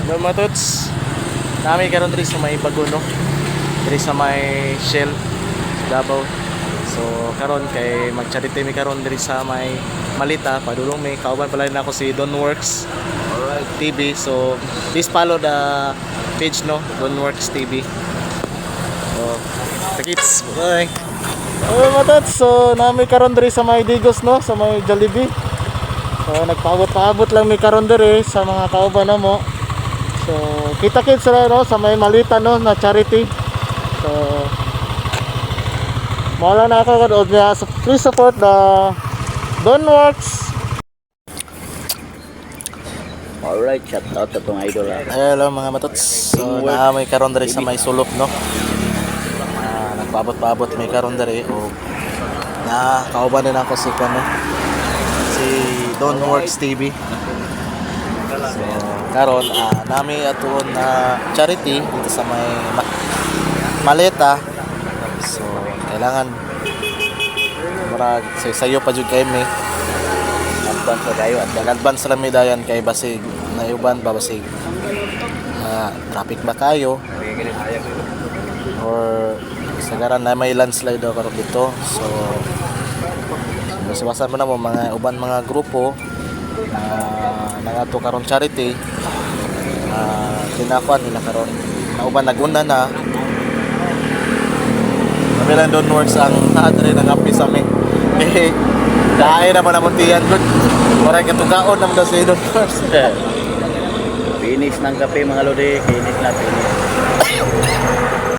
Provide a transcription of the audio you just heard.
No mga tots. Nami karon diri sa may Baguno. Diri sa may Shell sa Davao. So karon kay mag-charity mi karon diri sa may Malita, padulong may kauban pala na ako si Donworks Alright. TV. So please follow the page no, Donworks TV. So takits. Bye. Oh mga tots, so nami karon diri sa may Digos no, sa may Jollibee. So nagpaabot-paabot lang mi karon diri sa mga kauban namo. So kita-kits sila no sa may Malita no na charity. So mawala na ako kad niya. So, please support the Donworks. Alright, shout out sa tong idol ha. Hello mga matots. So naamoy karon diri sa may sulok no. Nagpaabot-paabot may karon diri o na kauban din ako si kano. Si Donworks TV. So karon nami atuon na charity dito sa may Maleta. So kailangan murag sayo pa jud kay mi. Advance sa kayo at Nag-advance lang mi dayan kay basig nayuban ba basig traffic ba kayo or sagaran na may landslide daw karon dito. So siwasan mo na mo mga uban mga grupo nangato karon charity kinakuan nila karon na uban naguna na kabilang Donworks ang naadre nangapi sa mi eh dahil naman naman tiyan good maray katugaon naman daw sa Donworks. Finish ng kape mga lodi, finish na finish.